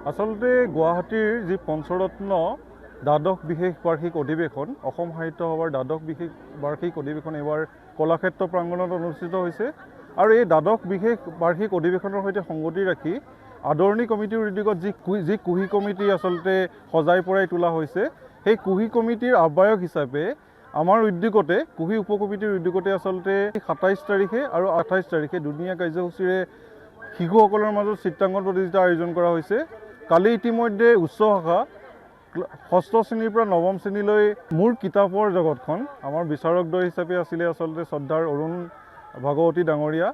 আচলতে গুৱাহাটীৰ যি পঞ্চৰত্ন দ্বাদশ বিশেষ বাৰ্ষিক অধিৱেশন অসম সাহিত্য সভাৰ দ্বাদশ বিশেষ বাৰ্ষিক অধিৱেশন এইবাৰ কলাক্ষেত্ৰ প্ৰাংগণত অনুষ্ঠিত হৈছে আৰু এই দ্বাদশ বিশেষ বাৰ্ষিক অধিৱেশনৰ সৈতে সংগতি ৰাখি আদৰণি কমিটিৰ উদ্যোগত যি কুহি কমিটি আচলতে সজাই পৰাই তোলা হৈছে সেই কুহি কমিটিৰ আহ্বায়ক হিচাপে আমাৰ উদ্যোগতে কুহি উপ কমিটিৰ উদ্যোগতে আচলতে ২৭ তাৰিখে আৰু ২৮ তাৰিখে দুদিনীয়া কাৰ্যসূচীৰে শিশুসকলৰ মাজত চিত্ৰাংকন প্ৰতিযোগিতা আয়োজন কৰা হৈছে। কালি ইতিমধ্যে উচ্চ শাখা ৬ষ্ঠ শ্ৰেণীৰ পৰা ৯ম শ্ৰেণীলৈ মোৰ কিতাপৰ জগতখন আমাৰ বিচাৰকদ্বয় হিচাপে আছিলে আচলতে শ্ৰদ্ধাৰ অৰুণ ভাগৱতী ডাঙৰীয়া,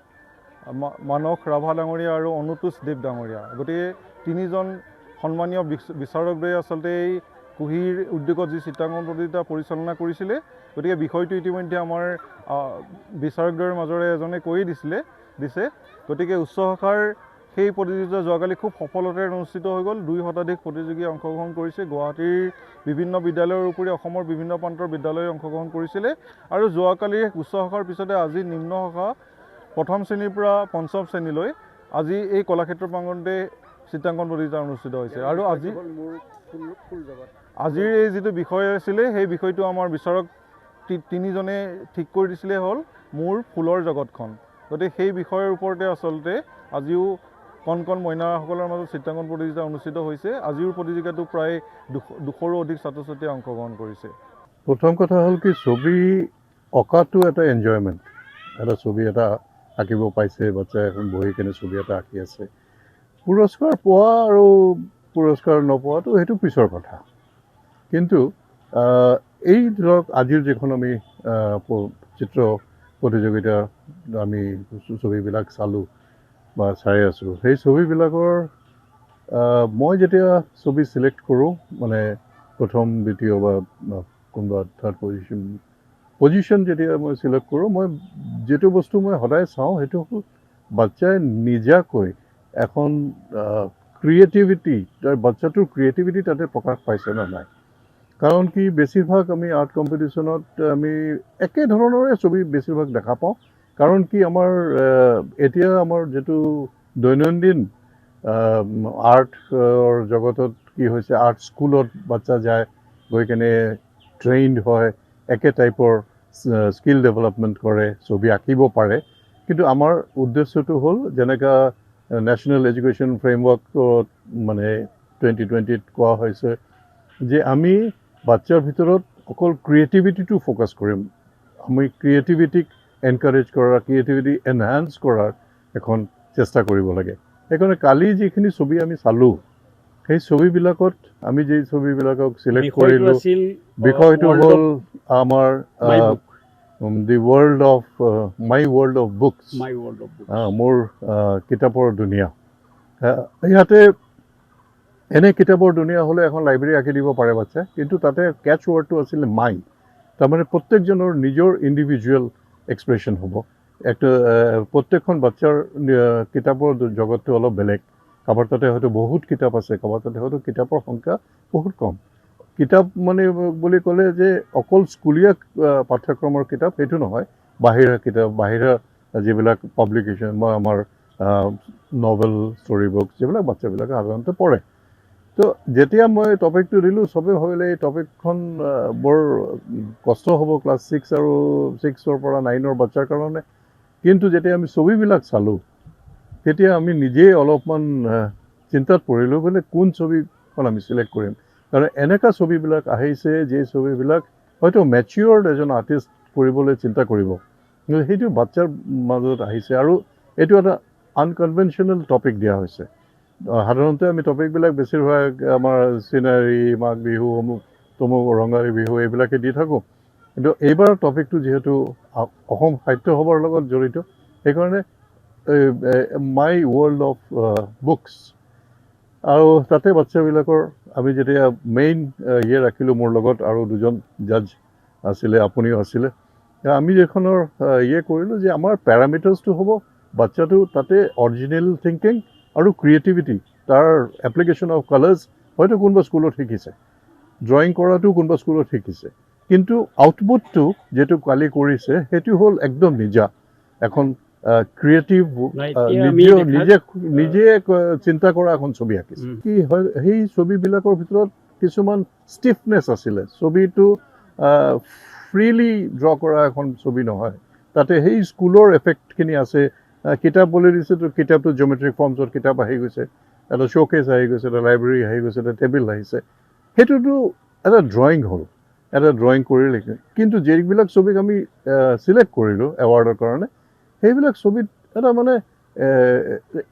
মানস ৰাভা ডাঙৰীয়া আৰু অনুতোষ দেৱ ডাঙৰীয়া। গতিকে তিনিজন সন্মানীয় বিচাৰকদ্বয়ে আচলতে এই কুহিৰ উদ্যোগত যি চিত্ৰাংকন প্ৰতিযোগিতা পৰিচালনা কৰিছিলে। গতিকে বিষয়টো ইতিমধ্যে আমাৰ বিচাৰকদ্বয়ৰ মাজৰে এজনে কৈয়ে দিছে। গতিকে উচ্চ শাখাৰ সেই প্ৰতিযোগিতা যোৱাকালি খুব সফলতাৰে অনুষ্ঠিত হৈ গ'ল। ২ শতাধিক প্ৰতিযোগীয়ে অংশগ্ৰহণ কৰিছে। গুৱাহাটীৰ বিভিন্ন বিদ্যালয়ৰ উপৰি অসমৰ বিভিন্ন প্ৰান্তৰ বিদ্যালয়ে অংশগ্ৰহণ কৰিছিলে আৰু যোৱাকালিৰ উচ্চ শাখাৰ পিছতে আজি নিম্ন শাখা ১ম শ্ৰেণীৰ পৰা ৫ম শ্ৰেণীলৈ আজি এই কলাক্ষেত্ৰ প্ৰাংগণতে চিত্ৰাংকন প্ৰতিযোগিতা অনুষ্ঠিত হৈছে। আৰু আজিৰ এই যিটো বিষয় আছিলে সেই বিষয়টো আমাৰ বিচাৰক তিনিজনে ঠিক কৰি দিছিলে হ'ল মোৰ ফুলৰ জগতখন। গতিকে সেই বিষয়ৰ ওপৰতে আচলতে আজিও কণ কণ মইনাসকলৰ মাজত চিত্ৰাংকন প্ৰতিযোগিতা অনুষ্ঠিত হৈছে। আজিৰ প্ৰতিযোগিতাটো প্ৰায় ২০০ৰো অধিক ছাত্ৰ ছাত্ৰীয়ে অংশগ্ৰহণ কৰিছে। প্ৰথম কথা হ'ল কি ছবি অঁকাটো এটা এনজয়মেণ্ট। এটা ছবি এটা আঁকিব পাইছে, বাচ্চাই এখন বহি কেনে ছবি এটা আঁকি আছে। পুৰস্কাৰ পোৱা আৰু পুৰস্কাৰ নোপোৱাটো সেইটো পিছৰ কথা। কিন্তু এই ধৰক আজিৰ যিখন আমি চিত্ৰ প্ৰতিযোগিতা আমি ছবিবিলাক চালোঁ বা চাই আছোঁ, সেই ছবিবিলাকৰ মই যেতিয়া ছবি চিলেক্ট কৰোঁ, মানে প্ৰথম দ্বিতীয় বা কোনোবা থাৰ্ড পজিশ্যন যেতিয়া মই চিলেক্ট কৰোঁ, মই যিটো বস্তু মই সদায় চাওঁ সেইটো হ'ল বাচ্চাই নিজাকৈ এখন ক্ৰিয়েটিভিটি, বাচ্চাটোৰ ক্ৰিয়েটিভিটি তাতে প্ৰকাশ পাইছে নে নাই। কাৰণ কি বেছিভাগ আমি আৰ্ট কম্পিটিশ্যনত আমি একেধৰণৰে ছবি বেছিভাগ দেখা পাওঁ। কাৰণ কি আমাৰ এতিয়া আমাৰ যিটো দৈনন্দিন আৰ্টৰ জগতত কি হৈছে, আৰ্ট স্কুলত বাচ্চা যায়, গৈ কেনে ট্ৰেইনড হয়, একে টাইপৰ স্কিল ডেভেলপমেণ্ট কৰে, ছবি আঁকিব পাৰে। কিন্তু আমাৰ উদ্দেশ্যটো হ'ল যেনেকা নেশ্যনেল এডুকেশ্যন ফ্ৰেমৱৰ্কত মানে 2020ত কোৱা হৈছে যে আমি বাচ্চাৰ ভিতৰত অকল ক্ৰিয়েটিভিটিটো ফ'কাছ কৰিম। আমি ক্ৰিয়েটিভিটিক এনকাৰেজ কৰাৰ, ক্ৰিয়েটিভিটি এনহান্স কৰাৰ এখন চেষ্টা কৰিব লাগে। সেইকাৰণে কালি যিখিনি ছবি আমি চালোঁ, সেই ছবিবিলাকত আমি যি ছবিবিলাকক চিলেক্ট কৰিলোঁ, বিষয়টো হ'ল আমাৰ দি world of my world of books, মোৰ কিতাপৰ দুনিয়া। ইয়াতে এনে কিতাপৰ দুনিয়া হ'লে এখন লাইব্ৰেৰী আঁকি দিব পাৰে বাচ্চাই, কিন্তু তাতে কেটছ ৱৰ্ডটো আছিলে মাই। তাৰমানে প্ৰত্যেকজনৰ নিজৰ ইণ্ডিভিজুৱেল এক্সপ্ৰেশ্যন হ'ব। একটা প্ৰত্যেকখন বাচ্চাৰ কিতাপৰ জগতটো অলপ বেলেগ। কাৰোবাৰ তাতে হয়তো বহুত কিতাপ আছে, কাৰোবাৰ তাতে হয়তো কিতাপৰ সংখ্যা বহুত কম। কিতাপ মানে বুলি ক'লে যে অকল স্কুলীয়া পাঠ্যক্ৰমৰ কিতাপ সেইটো নহয়, বাহিৰা কিতাপ, বাহিৰা যিবিলাক পাব্লিকেশ্যন বা আমাৰ নভেল, ষ্টৰি বুক যিবিলাক বাচ্চাবিলাকে সাধাৰণতে পঢ়ে। তো যেতিয়া মই টপিকটো দিলোঁ, চবেই ভাবিলে এই টপিকখন বৰ কষ্ট হ'ব ক্লাছ 6 আৰু 6ৰ পৰা 9ৰ বাচ্চাৰ কাৰণে। কিন্তু যেতিয়া আমি ছবিবিলাক চালোঁ, তেতিয়া আমি নিজেই অলপমান চিন্তাত পৰিলোঁ বোলে কোন ছবিখন আমি চিলেক্ট কৰিম। কাৰণ এনেকুৱা ছবিবিলাক আহিছে যে ছবিবিলাক হয়তো মেচিয়ৰ্ড এজন আৰ্টিষ্ট কৰিবলৈ চিন্তা কৰিব, কিন্তু সেইটো বাচ্চাৰ মাজত আহিছে। আৰু এইটো এটা আনকনভেনশ্যনেল টপিক দিয়া হৈছে। সাধাৰণতে আমি টপিকবিলাক বেছিভাগ আমাৰ চিনাৰী, মাঘ বিহু, তমুক ৰঙালী বিহু এইবিলাকে দি থাকোঁ। কিন্তু এইবাৰ টপিকটো যিহেতু অসম সাহিত্য সভাৰ লগত জড়িত, সেইকাৰণে মাই ৱৰ্ল্ড অফ বুকছ। আৰু তাতে বাচ্চাবিলাকৰ আমি যেতিয়া মেইন ৰাখিলোঁ, মোৰ লগত আৰু দুজন জাজ আছিলে, আপুনিও আছিলে। আমি যিখনৰ কৰিলোঁ যে আমাৰ পেৰামিটাৰ্ছটো হ'ব বাচ্চাটো তাতে অৰিজিনেল থিংকিং আৰু ক্ৰিয়েটিভিটি, তাৰ এপ্লিকেশ্যন অফ কালাৰ্ছ হয়তো কোনোবা স্কুলত শিকিছে, ড্ৰয়িং কৰাটো কোনোবা স্কুলত শিকিছে, কিন্তু আউটপুটটো যিটো কালি কৰিছে সেইটো হ'ল একদম নিজা এখন ক্ৰিয়েটিভ নিজে চিন্তা কৰা এখন ছবি আঁকিছে কি হয় সেই ছবিবিলাকৰ ভিতৰত কিছুমান ষ্টিফনেছ আছিলে ছবিটো ফ্ৰীলি ড্ৰ কৰা এখন ছবি নহয় তাতে সেই স্কুলৰ এফেক্টখিনি আছে কিতাপ বুলি দিছে তো কিতাপটো জিঅ'মেট্ৰিক ফৰ্মছত কিতাপ আহি গৈছে এটা শ্ব'কেছ আহি গৈছে এটা লাইব্ৰেৰী আহি গৈছে এটা টেবুল আহিছে সেইটোতো এটা ড্ৰয়িং হ'ল এটা ড্ৰয়িং কৰি লিখে কিন্তু যিবিলাক ছবিক আমি চিলেক্ট কৰিলোঁ এৱাৰ্ডৰ কাৰণে সেইবিলাক ছবিত এটা মানে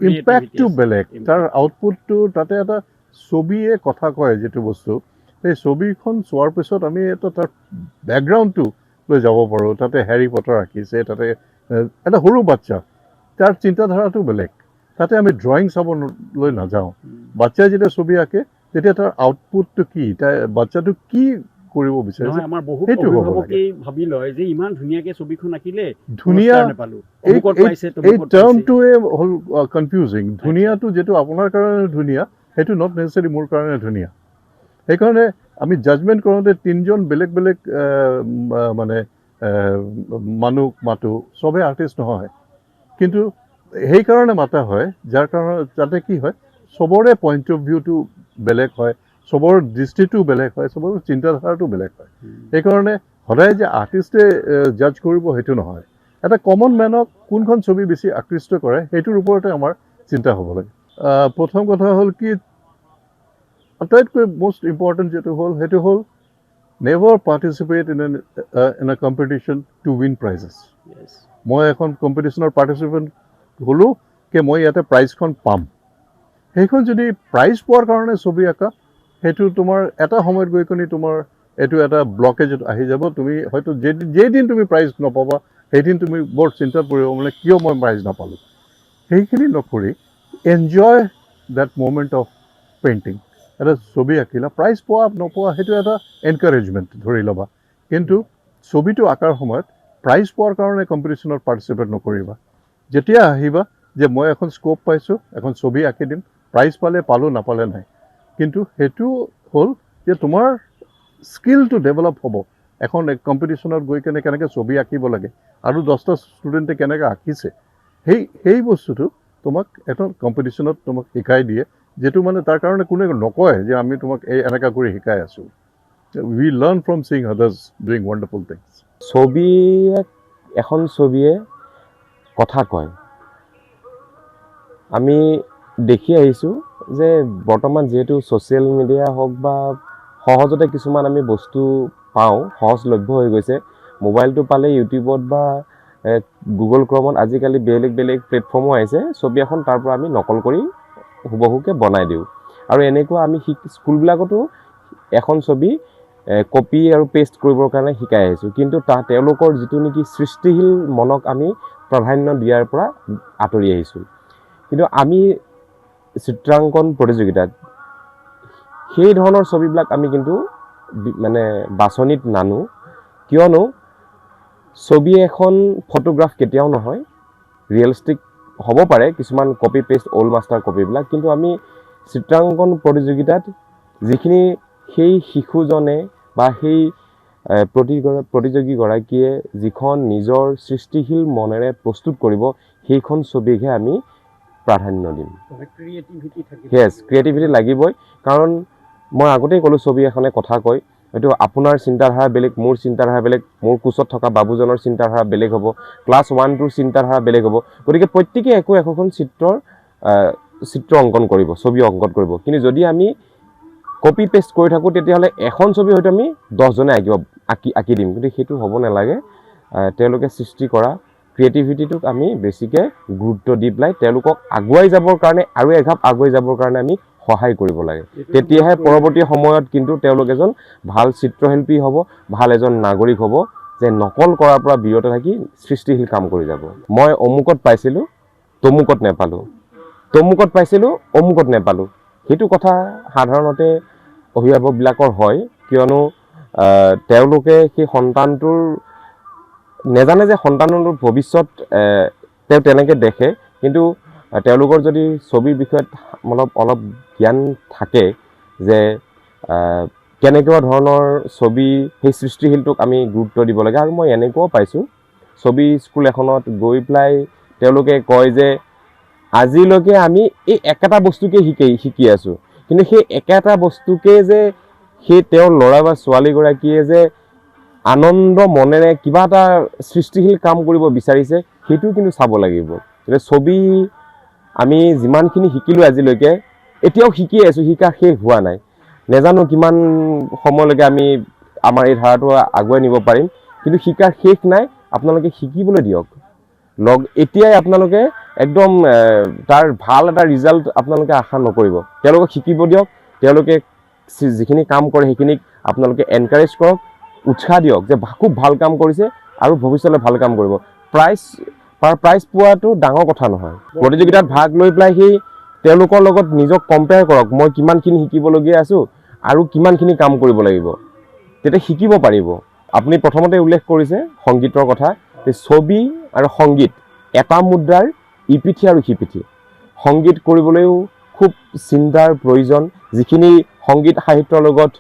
ইম্পেক্টটো বেলেগ তাৰ আউটপুটটো তাতে এটা ছবিয়ে কথা কয় যিটো বস্তু সেই ছবিখন চোৱাৰ পিছত আমি এটা তাৰ বেকগ্ৰাউণ্ডটো লৈ যাব পাৰোঁ তাতে হেৰি পটাৰ আঁকিছে তাতে এটা সৰু বাচ্চা তাৰ চিন্তাধাৰাটো বেলেগ তাতে আমি ড্ৰয়িং চাবলৈ নাযাওঁ বাচ্চাই যেতিয়া ছবি আঁকে তেতিয়া তাৰ আউটপুটটো কি তাৰ বাচ্চাটো কি কৰিব বিচাৰিছে আমাৰ বহুত অভিভাৱকেই ভাবি লয় যে ইমান ধুনীয়াকৈ ছবিখন আঁকিলে ধুনীয়া নাপালোঁ এই টাৰ্মটোৱে হ'ল কনফিউজিং ধুনীয়াটো যিটো আপোনাৰ কাৰণে ধুনীয়া সেইটো নট নেচেচাৰি মোৰ কাৰণে ধুনীয়া সেইকাৰণে আমি জাজমেণ্ট কৰোঁতে তিনিজন বেলেগ বেলেগ মানে মানুহ মাতো চবেই আৰ্টিষ্ট নহয় কিন্তু সেইকাৰণে মাতা হয় যাৰ কাৰণে যাতে কি হয় চবৰে পইণ্ট অফ ভিউটো বেলেগ হয় চবৰ দৃষ্টিটো বেলেগ হয় চবৰ চিন্তাধাৰাটো বেলেগ হয় সেইকাৰণে সদায় যে আৰ্টিষ্টে জাজ কৰিব সেইটো নহয় এটা কমন মেনক কোনখন ছবি বেছি আকৃষ্ট কৰে সেইটোৰ ওপৰতে আমাৰ চিন্তা হ'ব লাগে প্ৰথম কথা হ'ল কি আটাইতকৈ মষ্ট ইম্পৰ্টেণ্ট যিটো হ'ল সেইটো হ'ল never participate in a competition to win prizes মই এখন কম্পিটিশ্যনৰ পাৰ্টিচিপেণ্ট হ'লোঁ কি মই ইয়াতে প্ৰাইজখন পাম সেইখন যদি প্ৰাইজ পোৱাৰ কাৰণে ছবি আঁকা সেইটো তোমাৰ এটা সময়ত গৈ কিনি তোমাৰ এইটো এটা ব্লকেজত আহি যাব তুমি হয়তো যেইদিন তুমি প্ৰাইজ নাপাবা সেইদিন তুমি বৰ চিন্তাত পৰিব মানে কিয় মই প্ৰাইজ নাপালোঁ সেইখিনি নকৰি enjoy that moment of painting এটা ছবি আঁকিলা প্ৰাইজ পোৱা নোপোৱা সেইটো এটা এনকাৰেজমেণ্ট ধৰি ল'বা কিন্তু ছবিটো আঁকাৰ সময়ত প্ৰাইজ পোৱাৰ কাৰণে কম্পিটিশ্যনত পাৰ্টিচিপেট নকৰিবা যেতিয়া আহিবা যে মই এখন স্ক'প পাইছোঁ এখন ছবি আঁকি দিম প্ৰাইজ পালে পালোঁ নাপালে নাই কিন্তু সেইটো হ'ল যে তোমাৰ স্কিলটো ডেভেলপ হ'ব এখন কম্পিটিশ্যনত গৈ কেনে কেনেকৈ ছবি আঁকিব লাগে আৰু 10টা ষ্টুডেণ্টে কেনেকৈ আঁকিছে সেই বস্তুটো তোমাক এখন কম্পিটিশ্যনত তোমাক শিকাই দিয়ে যেটো মানে তাৰ কাৰণে কোনে নকয় যে আমি তোমাক এনেকুৱা কৰি শিকাই আছোঁ we learn from seeing others doing wonderful things এখন ছবিয়ে কথা কয় আমি দেখি আহিছোঁ যে বৰ্তমান যিহেতু ছ'চিয়েল মিডিয়া হওক বা সহজতে কিছুমান আমি বস্তু পাওঁ সহজলভ্য হৈ গৈছে মোবাইলটো পালে ইউটিউবত বা গুগল ক্ৰমত আজিকালি বেলেগ বেলেগ প্লেটফৰ্মো আহিছে ছবি এখন তাৰ পৰা আমি নকল কৰি হুবহুকে বনাই দিওঁ আৰু এনেকুৱা আমি স্কুলবিলাকতো এখন ছবি কপি আৰু পেষ্ট কৰিবৰ কাৰণে শিকাই আহিছোঁ কিন্তু তেওঁলোকৰ যিটো নেকি সৃষ্টিশীল মনক আমি প্ৰাধান্য দিয়াৰ পৰা আঁতৰি আহিছোঁ কিন্তু আমি চিত্ৰাংকন প্ৰতিযোগিতাত সেই ধৰণৰ ছবিবিলাক আমি কিন্তু মানে বাছনিত নানো কিয়নো ছবি এখন ফটোগ্ৰাফ কেতিয়াও নহয় ৰিয়েলিষ্টিক হ'ব পাৰে কিছুমান কপি পেষ্ট অল্ড মাষ্টাৰ কপিবিলাক কিন্তু আমি চিত্ৰাংকন প্ৰতিযোগিতাত যিখিনি সেই শিশুজনে বা সেই প্ৰতিযোগীগৰাকীয়ে যিখন নিজৰ সৃষ্টিশীল মনেৰে প্ৰস্তুত কৰিব সেইখন ছবিকহে আমি প্ৰাধান্য দিম ক্ৰিয়েটিভিটি লাগিবই কাৰণ মই আগতেই ক'লোঁ ছবি এখনে কথা কয় হয়তো আপোনাৰ চিন্তাধাৰা বেলেগ মোৰ চিন্তাধাৰা বেলেগ মোৰ কোচত থকা বাবুজনৰ চিন্তাধাৰা বেলেগ হ'ব ক্লাছ 1-2ৰ চিন্তাধাৰা বেলেগ হ'ব গতিকে প্ৰত্যেকে একোখন চিত্ৰ অংকন কৰিব ছবি অংকন কৰিব কিন্তু যদি আমি কপি পেষ্ট কৰি থাকোঁ তেতিয়াহ'লে এখন ছবি হয়তো আমি 10জনে আঁকি দিম কিন্তু সেইটো হ'ব নালাগে তেওঁলোকে সৃষ্টি কৰা ক্ৰিয়েটিভিটিটোক আমি বেছিকৈ গুৰুত্ব দি পেলাই তেওঁলোকক আগুৱাই যাবৰ কাৰণে আৰু এঘাপ আগুৱাই যাবৰ কাৰণে আমি সহায় কৰিব লাগে তেতিয়াহে পৰৱৰ্তী সময়ত কিন্তু তেওঁলোক এজন ভাল চিত্ৰশিল্পী হ'ব ভাল এজন নাগৰিক হ'ব যে নকল কৰাৰ পৰা বিৰত থাকি সৃষ্টিশীল কাম কৰি যাব মই অমুকত পাইছিলোঁ তমুকত নেপালোঁ তমুকত পাইছিলোঁ অমুকত নেপালোঁ সেইটো কথা সাধাৰণতে অভিভাৱকবিলাকৰ হয় কিয়নো তেওঁলোকে সেই সন্তানটোৰ নেজানে যে সন্তানৰ ভৱিষ্যত তেওঁ তেনেকৈ দেখে কিন্তু তেওঁলোকৰ যদি ছবিৰ বিষয়ত অলপ জ্ঞান থাকে যে কেনেকুৱা ধৰণৰ ছবি সেই সৃষ্টিশীলটোক আমি গুৰুত্ব দিব লাগে আৰু মই এনেকুৱাও পাইছোঁ ছবি স্কুল এখনত গৈ পেলাই তেওঁলোকে কয় যে আজিলৈকে আমি এই একেটা বস্তুকে শিকি আছোঁ, কিন্তু সেই একেটা বস্তুকে যে সেই তেওঁৰ ল'ৰা বা ছোৱালীগৰাকীয়ে যে আনন্দ মনেৰে কিবা এটা সৃষ্টিশীল কাম কৰিব বিচাৰিছে সেইটো কিন্তু চাব লাগিব। এতিয়া ছবি আমি যিমানখিনি শিকিলোঁ আজিলৈকে, এতিয়াও শিকি আছোঁ, শিকা শেষ হোৱা নাই। নেজানো কিমান সময়লৈকে আমি আমাৰ এই ধাৰাটো আগুৱাই নিব পাৰিম, কিন্তু শিকাৰ শেষ নাই। আপোনালোকে শিকিবলৈ দিয়ক। এতিয়াই আপোনালোকে একদম তাৰ ভাল এটা ৰিজাল্ট আপোনালোকে আশা নকৰিব। তেওঁলোকক শিকিব দিয়ক, তেওঁলোকে যিখিনি কাম কৰে সেইখিনিক আপোনালোকে এনকাৰেজ কৰক, উৎসাহ দিয়ক যে খুব ভাল কাম কৰিছে আৰু ভৱিষ্যতলৈ ভাল কাম কৰিব। প্ৰাইজ পোৱাটো ডাঙৰ কথা নহয়। প্ৰতিযোগিতাত ভাগ লৈ পেলাই তেওঁলোকৰ লগত নিজক কম্পেয়াৰ কৰক, মই কিমানখিনি শিকিবলগীয়া আছোঁ আৰু কিমানখিনি কাম কৰিব লাগিব, তেতিয়া শিকিব পাৰিব। আপুনি প্ৰথমতে উল্লেখ কৰিছে সংগীতৰ কথা, ছবি আৰু সংগীত এটা মুদ্ৰাৰ ইপিঠি আৰু সিপিঠি। সংগীত কৰিবলৈও খুব চিন্তাৰ প্ৰয়োজন। যিখিনি সংগীত সাহিত্যৰ লগত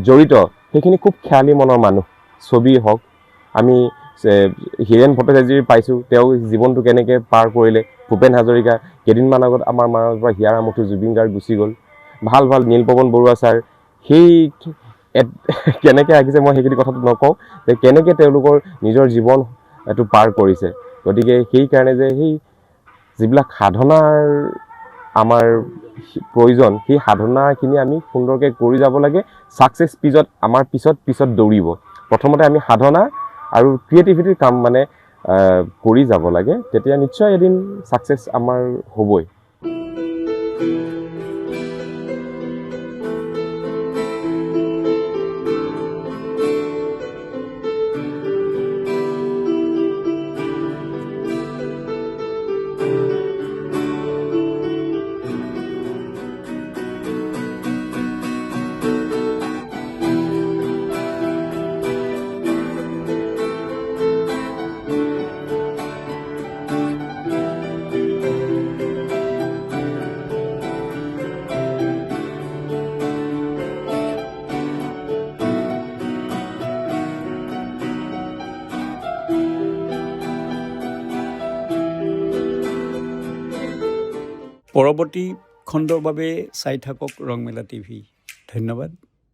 জড়িত সেইখিনি খুব খেয়ালী মনৰ মানুহ। ছবি হওক, আমি হীৰেণ ভট্টাচাৰ্যৰ পাইছোঁ, তেওঁ জীৱনটো কেনেকৈ পাৰ কৰিলে। ভূপেন হাজৰিকা, কেইদিনমান আগত আমাৰ মাজৰ পৰা হিয়াৰ আমঠু জুবিন গাৰ্গ গুচি গ'ল। ভাল নীলপৱন বৰুৱা ছাৰ, সেই কেনেকৈ আঁকিছে মই সেইখিনি কথাটো নকওঁ, যে কেনেকৈ তেওঁলোকৰ নিজৰ জীৱন এইটো পাৰ কৰিছে। গতিকে সেইকাৰণে যে সেই যিবিলাক সাধনাৰ আমাৰ প্ৰয়োজন, সেই সাধনাখিনি আমি সুন্দৰকৈ কৰি যাব লাগে। ছাকচেছ আমাৰ পিছত দৌৰিব। প্ৰথমতে আমি সাধনা আৰু ক্ৰিয়েটিভিটিৰ কাম কৰি যাব লাগে, তেতিয়া নিশ্চয় এদিন ছাকচেছ আমাৰ হ'বই। পৰৱৰ্তী খণ্ডৰ বাবে চাই থাকক ৰংমেলা টিভি। ধন্যবাদ।